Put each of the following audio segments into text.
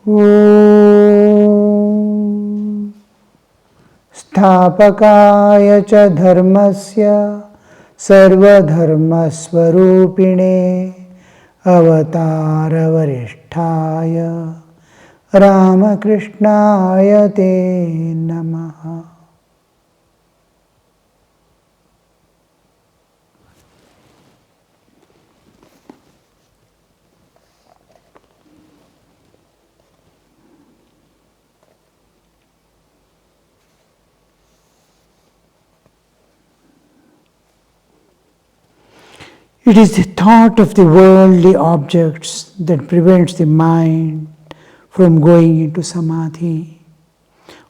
Om Sthapakaya cha dharmasya sarvadharmasvarupine avataravaristhaya Ramakrishnaya te namaha. It is the thought of the worldly objects that prevents the mind from going into samadhi.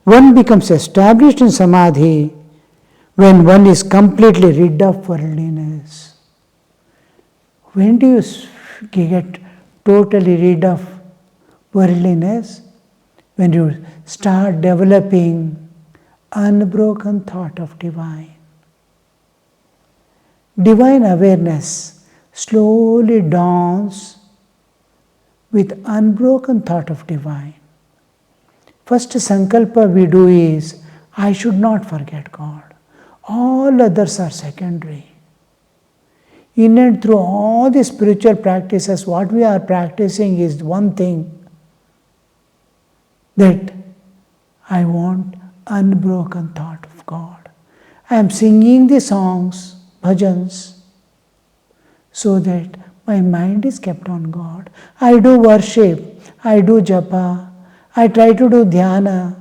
One becomes established in samadhi when one is completely rid of worldliness. When do you get totally rid of worldliness? When you start developing unbroken thought of divine. Divine awareness slowly dawns with unbroken thought of divine. First sankalpa we do is, I should not forget God. All others are secondary. In and through all the spiritual practices, what we are practicing is one thing, that I want unbroken thought of God. I am singing the songs, bhajans, so that my mind is kept on God. I do worship, I do japa, I try to do dhyana,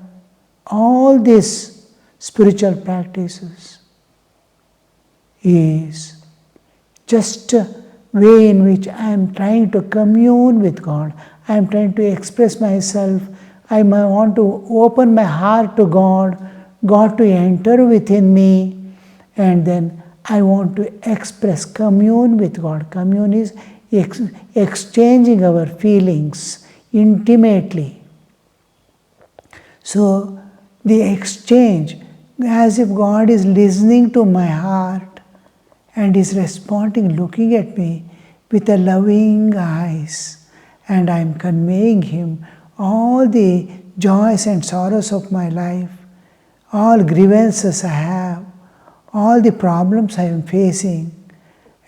all these spiritual practices is just a way in which I am trying to commune with God. I am trying to express myself. I want to open my heart to God, God to enter within me, and then I want to express, commune with God. Commune is exchanging our feelings intimately. So the exchange, as if God is listening to my heart and is responding, looking at me with a loving eyes, and I am conveying Him all the joys and sorrows of my life, all grievances I have, all the problems I am facing,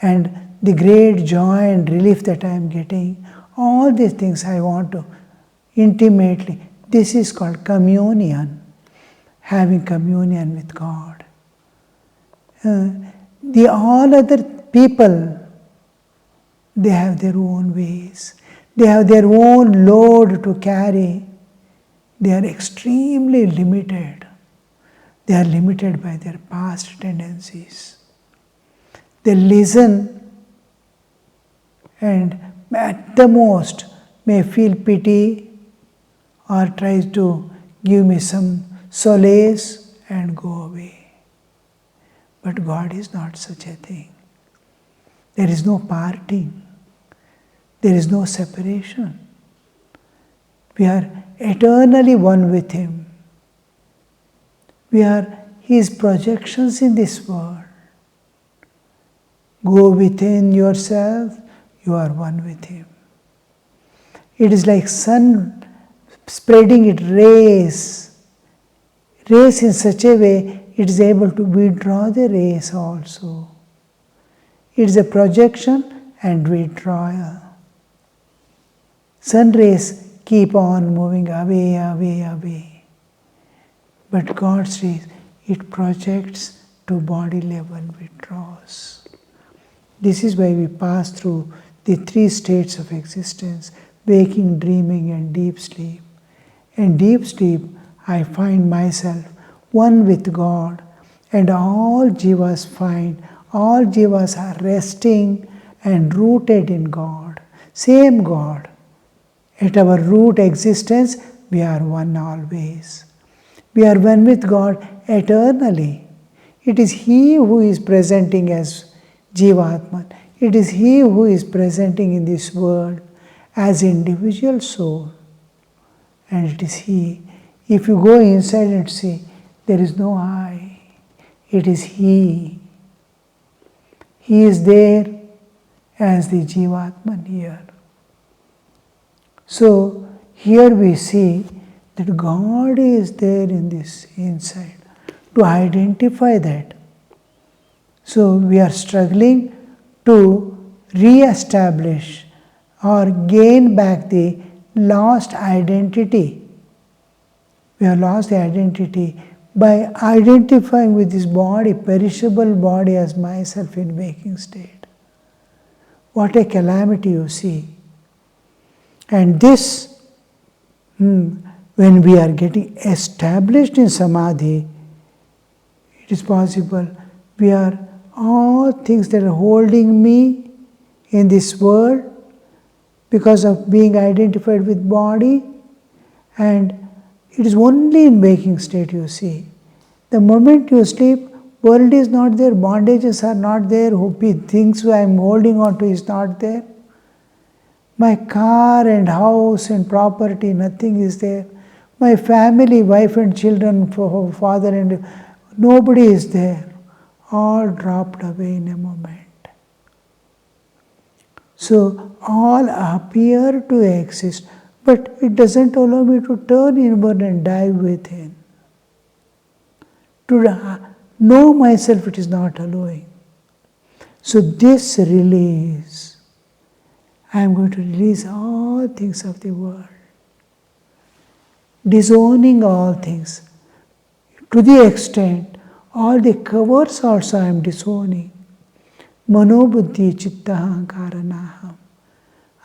and the great joy and relief that I am getting, all these things I want to intimately. This is called communion, having communion with God. The all other people, they have their own ways. They have their own load to carry. They are extremely limited. They are limited by their past tendencies. They listen and at the most may feel pity or tries to give me some solace and go away. But God is not such a thing. There is no parting. There is no separation. We are eternally one with Him. We are His projections in this world. Go within yourself, you are one with Him. It is like sun spreading its rays in such a way it is able to withdraw the rays also. It is a projection and withdrawal. Sun rays keep on moving away, away, away. But God's rays, it projects to body level, withdraws. This is why we pass through the three states of existence: waking, dreaming, and deep sleep. In deep sleep, I find myself one with God, and all jivas are resting and rooted in God. Same God. At our root existence, we are one always. We are one with God eternally. It is He who is presenting as Jivatman. It is He who is presenting in this world as individual soul. And it is He. If you go inside and see, there is no I. It is He. He is there as the Jivatman here. So, here we see that God is there in this inside. To identify that. So we are struggling to re-establish or gain back the lost identity. We have lost the identity by identifying with this body, perishable body, as myself in waking state. What a calamity you see. And this, when we are getting established in samadhi, it is possible we are all things that are holding me in this world because of being identified with body, and it is only in waking state you see. The moment you sleep, world is not there, bondages are not there, things I am holding on to is not there. My car and house and property, nothing is there. My family, wife and children, father and nobody is there. All dropped away in a moment. So all appear to exist, but it doesn't allow me to turn inward and dive within. To know myself, it is not allowing. So this release, I am going to release all things of the world, disowning all things. To the extent, all the covers also I am disowning. Mano buddhi chitta ahankara naham.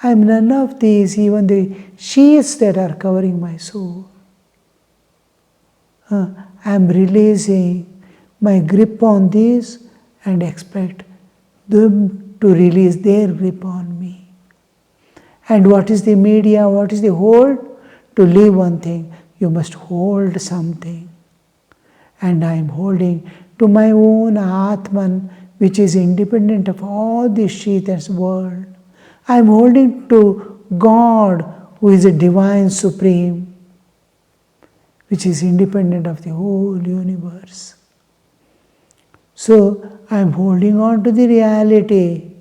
I am none of these, even the sheets that are covering my soul. I am releasing my grip on these and expect them to release their grip on me. And what is the media? What is the hold? To leave one thing, you must hold something. And I am holding to my own Atman, which is independent of all this sheath and world. I am holding to God, who is a divine supreme, which is independent of the whole universe. So I am holding on to the reality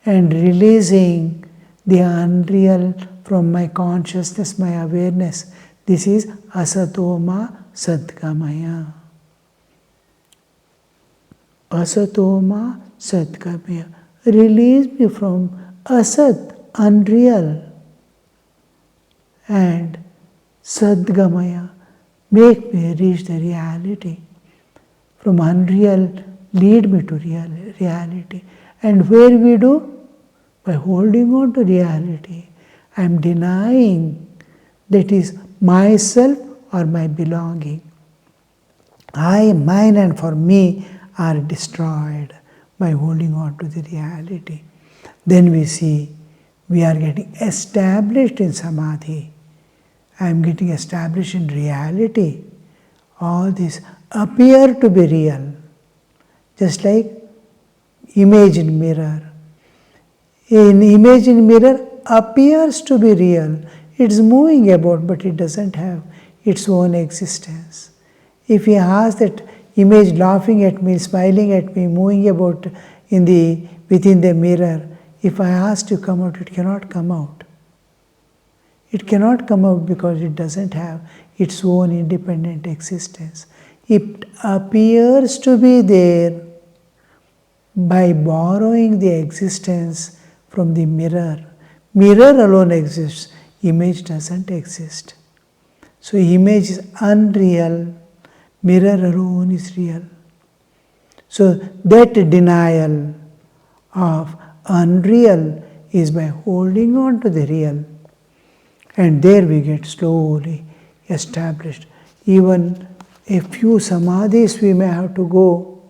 and releasing the unreal from my consciousness, my awareness. This is asatoma sadgamaya. Asatoma sadgamaya. Release me from asat, unreal, and sadgamaya. Make me reach the reality. From unreal, lead me to reality. And where we do? By holding on to reality. I am denying that is myself or my belonging. I, mine and for me are destroyed by holding on to the reality. Then we see we are getting established in samadhi. I am getting established in reality. All these appear to be real. Just like image in mirror. An image in mirror appears to be real. It's moving about, but it doesn't have its own existence. If you ask that image laughing at me, smiling at me, moving about within the mirror, if I ask to come out, it cannot come out. It cannot come out because it doesn't have its own independent existence. It appears to be there by borrowing the existence from the mirror. Mirror alone exists, image doesn't exist. So image is unreal, mirror alone is real. So that denial of unreal is by holding on to the real. And there we get slowly established. Even a few samadhis we may have to go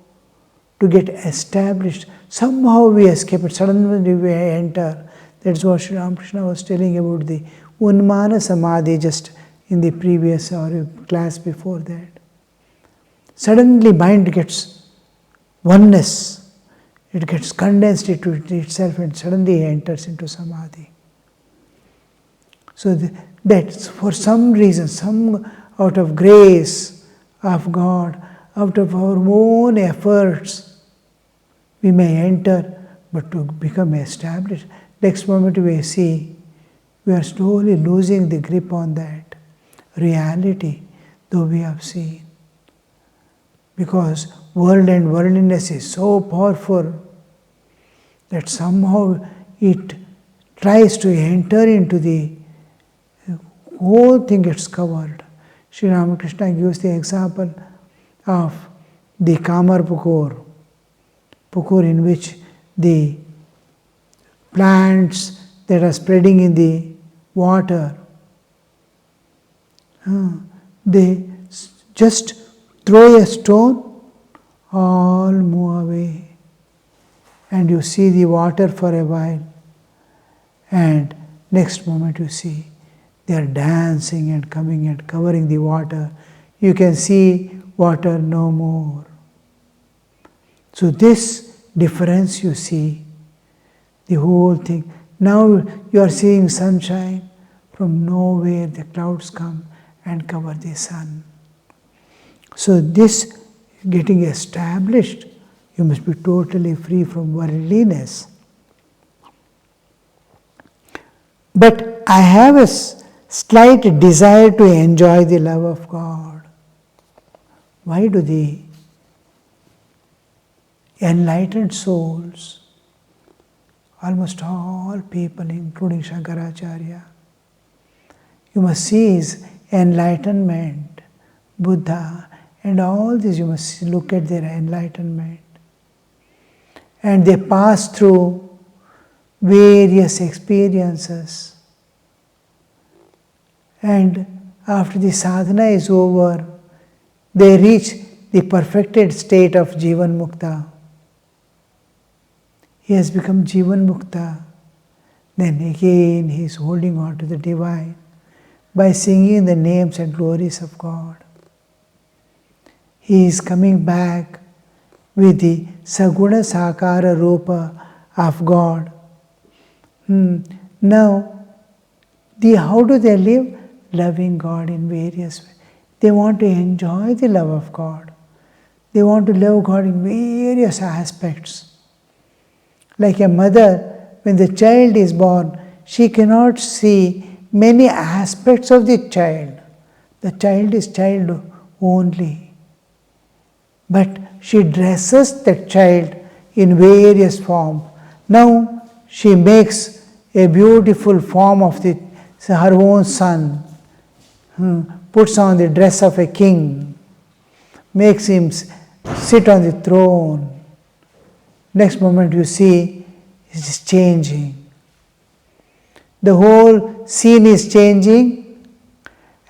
to get established. Somehow we escape it, suddenly we enter. That's what Sri Ramakrishna was telling about the Unmana Samadhi just in the previous or class before that. Suddenly mind gets oneness. It gets condensed into itself and suddenly enters into samadhi. So that's for some reason, some out of grace of God, out of our own efforts, we may enter, but to become established. Next moment we see we are slowly losing the grip on that reality, though we have seen. Because world and worldliness is so powerful that somehow it tries to enter into the whole thing gets covered. Sri Ramakrishna gives the example of the Kamar pukur in which the plants that are spreading in the water, they just throw a stone, all move away. And you see the water for a while, and next moment you see they are dancing and coming and covering the water. You can see water no more. So this difference you see, the whole thing. Now you are seeing sunshine, from nowhere the clouds come and cover the sun. So this getting established, you must be totally free from worldliness. But I have a slight desire to enjoy the love of God. Why do the enlightened souls, almost all people, including Shankaracharya, you must see his enlightenment, Buddha, and all this, you must look at their enlightenment. And they pass through various experiences. And after the sadhana is over, they reach the perfected state of Jivan Mukta. He has become Jivan Mukta. Then again he is holding on to the divine by singing the names and glories of God. He is coming back with the Saguna Sakara Rupa of God. Now, how do they live? Loving God in various ways. They want to enjoy the love of God. They want to love God in various aspects. Like a mother, when the child is born, she cannot see many aspects of the child. The child is child only. But she dresses that child in various forms. Now she makes a beautiful form of her own son, puts on the dress of a king, makes him sit on the throne. Next moment you see it is changing. The whole scene is changing,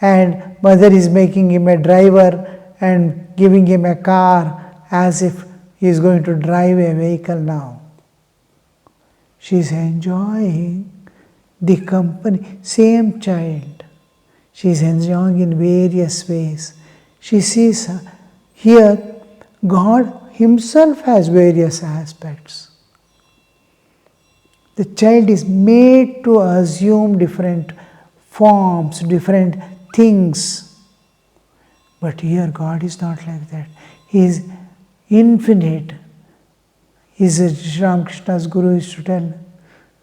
and mother is making him a driver and giving him a car as if he is going to drive a vehicle now. She is enjoying the company, same child. She is enjoying in various ways. She sees here God Himself has various aspects. The child is made to assume different forms, different things. But here God is not like that. He is infinite. Sri Ramakrishna's Guru is to tell,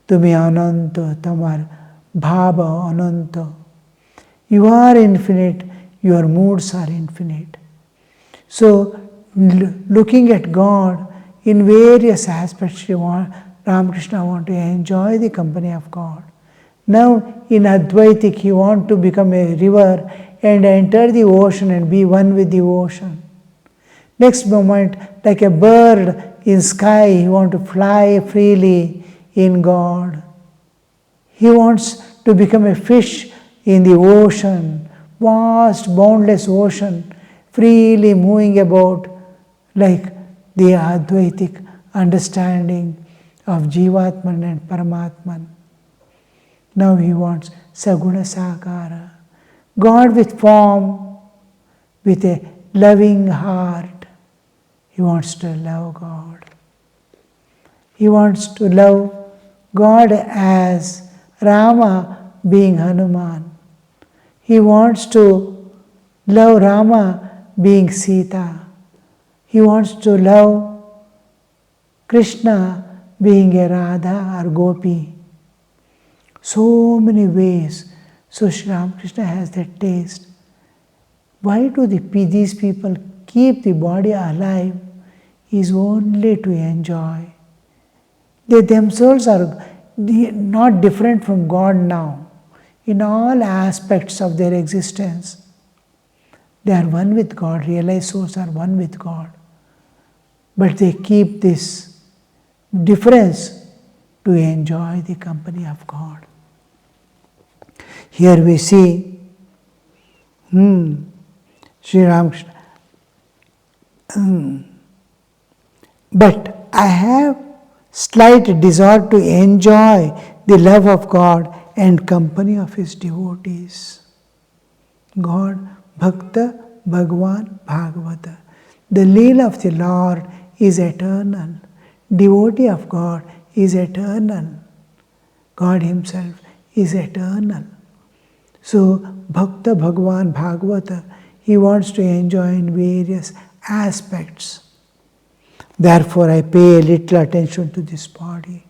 Tumi Ananta, Tamar Bhava Ananta. You are infinite, your moods are infinite. So, looking at God in various aspects, Ramakrishna wants to enjoy the company of God. Now, in Advaitic, he wants to become a river and enter the ocean and be one with the ocean. Next moment, like a bird in sky, he wants to fly freely in God. He wants to become a fish in the ocean, vast, boundless ocean, freely moving about like the Advaitic understanding of Jivatman and Paramatman. Now he wants Saguna Sakara, God with form, with a loving heart. He wants to love God. He wants to love God as Rama being Hanuman. He wants to love Rama being Sita. He wants to love Krishna being a Radha or Gopi. So many ways. So Sri Ramakrishna has that taste. Why do these people keep the body alive? Is only to enjoy. They themselves are not different from God now. In all aspects of their existence, they are one with God. Realized souls are one with God. But they keep this difference to enjoy the company of God. Here we see Sri Ramakrishna. But I have slight desire to enjoy the love of God and company of His devotees. God, Bhakta, Bhagwan, Bhagavata. The Leela of the Lord is eternal. Devotee of God is eternal. God Himself is eternal. So, Bhakta, Bhagwan, Bhagavata, He wants to enjoy in various aspects. Therefore, I pay little attention to this body.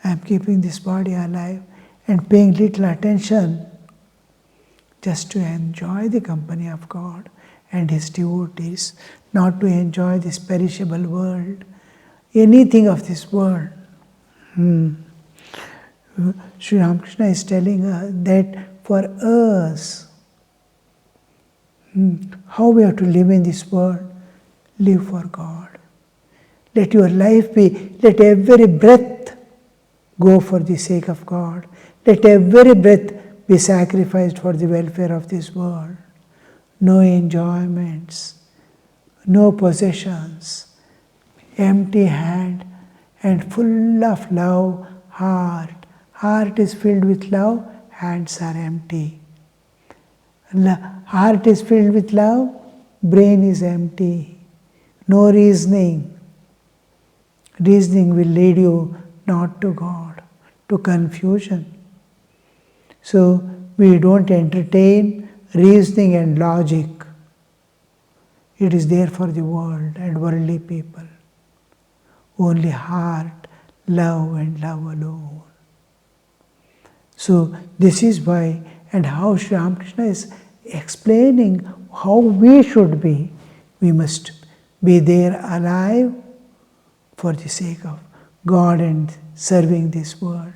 I am keeping this body alive and paying little attention just to enjoy the company of God and His devotees, not to enjoy this perishable world, anything of this world. Sri Ramakrishna is telling us that for us, how we have to live in this world, live for God. Let your life be, let every breath go for the sake of God. Let every breath be sacrificed for the welfare of this world. No enjoyments, no possessions, empty hand and full of love heart. Heart is filled with love, hands are empty. Heart is filled with love, brain is empty. No reasoning. Reasoning will lead you not to God, to confusion. So we don't entertain reasoning and logic. It is there for the world and worldly people. Only heart, love and love alone. So this is why, and how Sri Ramakrishna is explaining how we should be. We must be there alive for the sake of God and serving this world.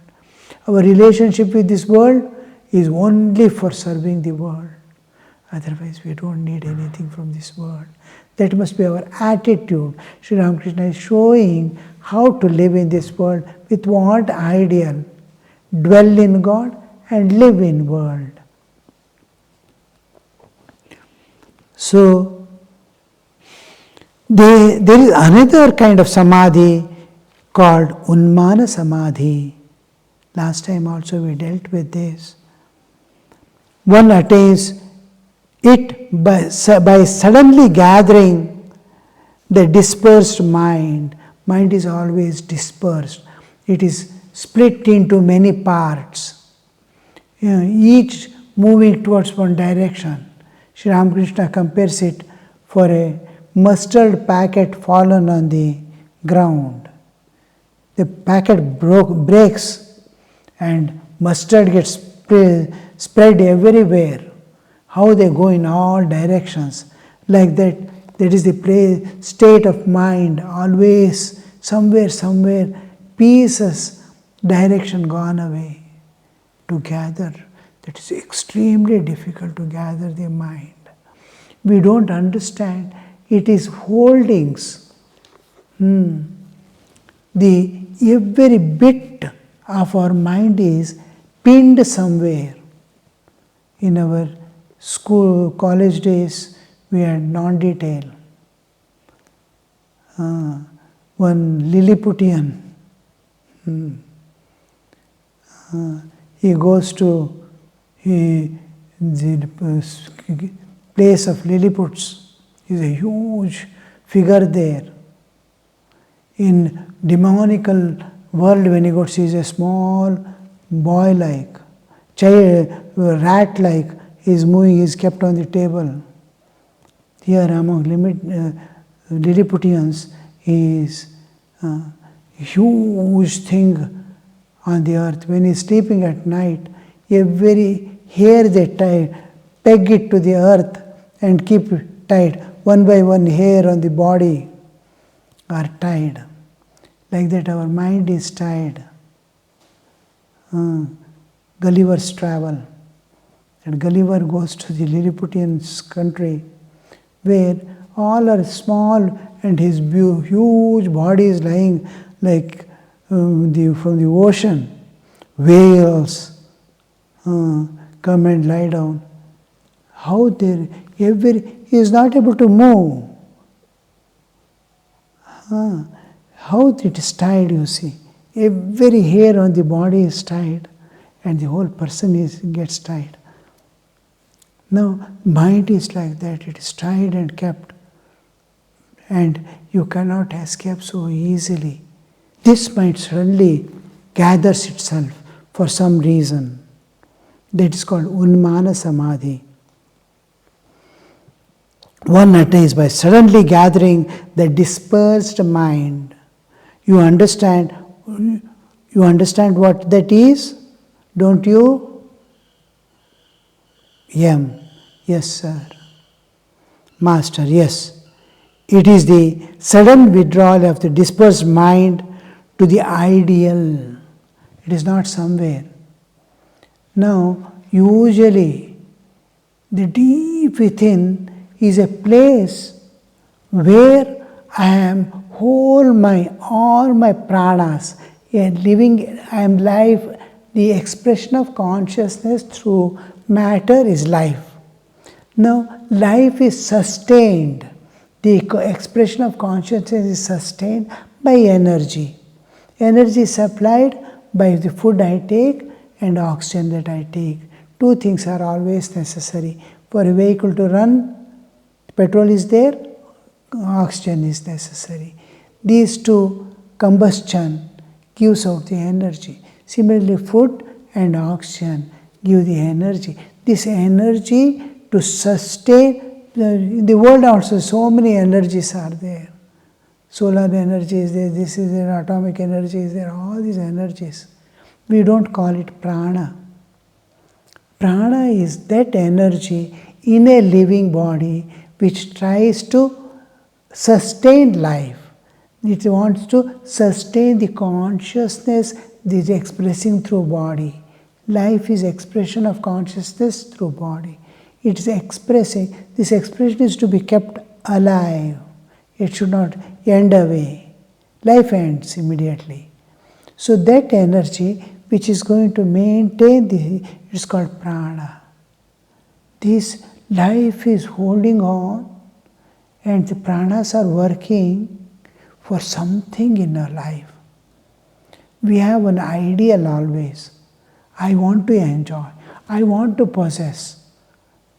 Our relationship with this world is only for serving the world. Otherwise, we don't need anything from this world. That must be our attitude. Sri Ramakrishna is showing how to live in this world with what ideal? Dwell in God and live in world. So, there is another kind of samadhi called Unmana Samadhi. Last time also we dealt with this. One attains it by suddenly gathering the dispersed mind. Mind is always dispersed. It is split into many parts, each moving towards one direction. Sri Ramakrishna compares it for a mustard packet fallen on the ground. The packet breaks and mustard gets spread everywhere. How they go in all directions. Like that is the state of mind, always somewhere, pieces, direction gone away. To gather, that is extremely difficult to gather the mind. We don't understand. It is holdings. Every bit of our mind is pinned somewhere. In our school, college days, we had non-detail. One Lilliputian, he goes to the place of Lilliputs. Is a huge figure there. In demonical world, when he goes, he is a small boy-like, rat-like. He is moving, he is kept on the table. Here among Lilliputians, he is a huge thing on the earth. When he is sleeping at night, every hair they tie, peg it to the earth and keep it tied. One by one hair on the body are tied. Like that our mind is tied. Gulliver's travel. And Gulliver goes to the Lilliputian's country where all are small and his huge body is lying like from the ocean. Whales come and lie down. How he is not able to move. How it is tied, you see. Every hair on the body is tied and the whole person gets tied. Now, mind is like that. It is tied and kept. And you cannot escape so easily. This mind suddenly gathers itself for some reason. That is called Unmana Samadhi. One attains by suddenly gathering the dispersed mind. You understand what that is? Don't you? Yes, sir. Master, yes. It is the sudden withdrawal of the dispersed mind to the ideal. It is not somewhere. Now, usually, the deep within is a place where I am all my pranas, I am life, the expression of consciousness through matter is life. Now, life is sustained. The expression of consciousness is sustained by energy. Energy is supplied by the food I take and oxygen that I take. Two things are always necessary. For a vehicle to run, petrol is there, oxygen is necessary. These two, combustion, gives out the energy. Similarly, food and oxygen give the energy. This energy to sustain, in the world also so many energies are there. Solar energy is there, this is there, atomic energy is there, all these energies. We don't call it prana. Prana is that energy in a living body which tries to sustain life. It wants to sustain the consciousness that is expressing through body. Life is expression of consciousness through body. It is expressing, this expression is to be kept alive. It should not end away. Life ends immediately. So that energy which is going to maintain it is called prana. This life is holding on and the pranas are working for something in our life. We have an ideal always. I want to enjoy. I want to possess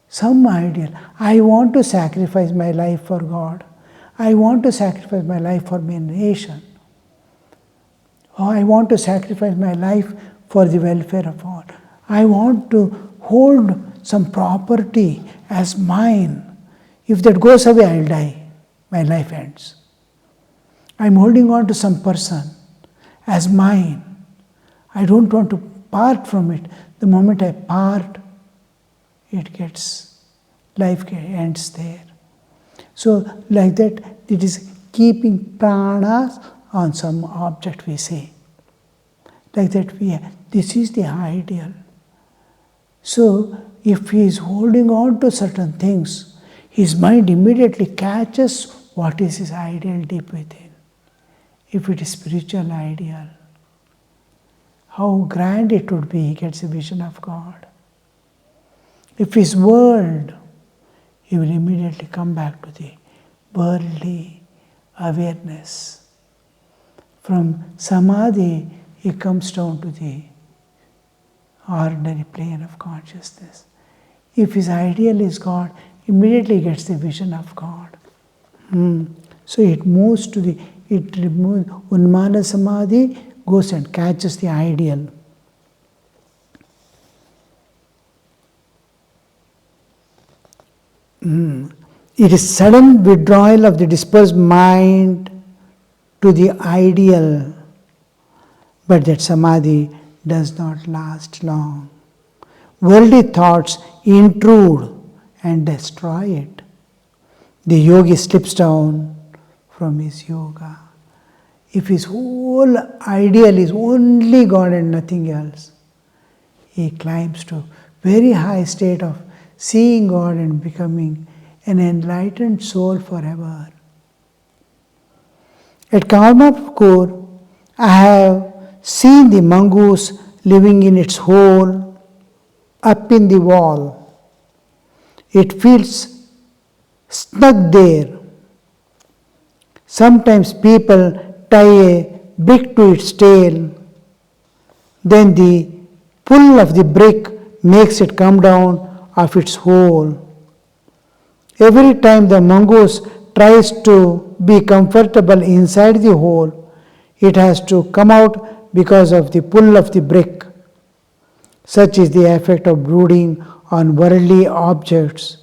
some ideal. I want to sacrifice my life for God. I want to sacrifice my life for my nation. Or I want to sacrifice my life for the welfare of all. I want to hold some property as mine. If that goes away, I'll die. My life ends. I'm holding on to some person as mine. I don't want to part from it. The moment I part, life ends there. So like that, it is keeping pranas on some object, we say. Like that, this is the ideal. So if he is holding on to certain things, his mind immediately catches what is his ideal deep within. If it is spiritual ideal, how grand it would be, he gets a vision of God. If his world, he will immediately come back to the worldly awareness. From samadhi, he comes down to the ordinary plane of consciousness. If his ideal is God, immediately gets the vision of God. So it moves it removes Unmana Samadhi, goes and catches the ideal. It is sudden withdrawal of the dispersed mind to the ideal. But that samadhi does not last long. Worldly thoughts intrude and destroy it. The yogi slips down from his yoga. If his whole ideal is only God and nothing else, he climbs to very high state of seeing God and becoming an enlightened soul forever. At Kamarpur, I have seen the mongoose living in its hole up in the wall. It feels snug there. Sometimes people tie a brick to its tail. Then the pull of the brick makes it come down of its hole. Every time the mongoose tries to be comfortable inside the hole, it has to come out because of the pull of the brick. Such is the effect of brooding on worldly objects,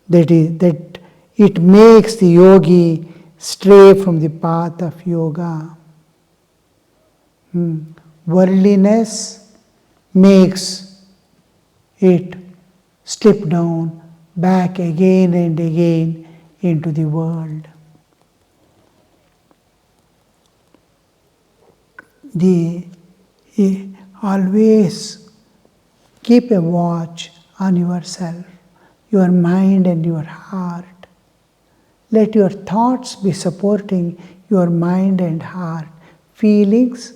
that it makes the yogi stray from the path of yoga. Worldliness makes it slip down back again and again into the world. Always keep a watch on yourself, your mind and your heart. Let your thoughts be supporting your mind and heart, feelings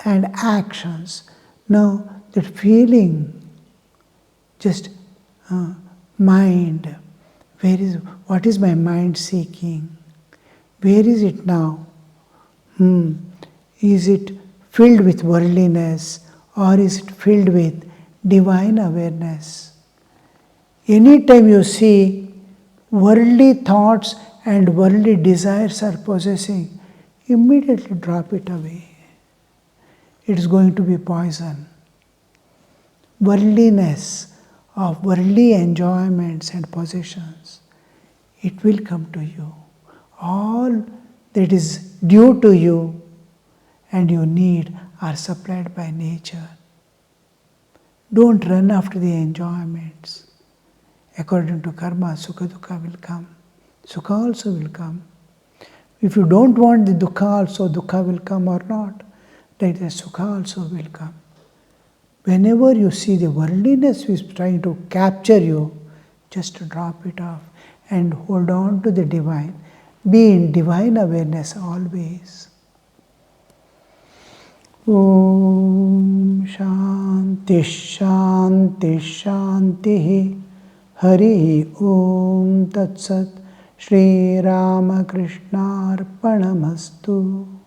and actions. Now that feeling, just mind, what is my mind seeking? Where is it now? Is it filled with worldliness or is it filled with divine awareness? Anytime you see worldly thoughts and worldly desires are possessing, immediately drop it away. It is going to be poison. Worldliness of worldly enjoyments and possessions, it will come to you. All that is due to you and you need are supplied by nature. Don't run after the enjoyments. According to karma, sukha dukkha will come. Sukha also will come. If you don't want the dukkha also, dukkha will come or not. Like the sukha also will come. Whenever you see the worldliness is trying to capture you, just drop it off and hold on to the divine. Be in divine awareness always. Om Shanti Shanti Shanti Hari Om Tat Sat Shri Ramakrishna Arpanamastu.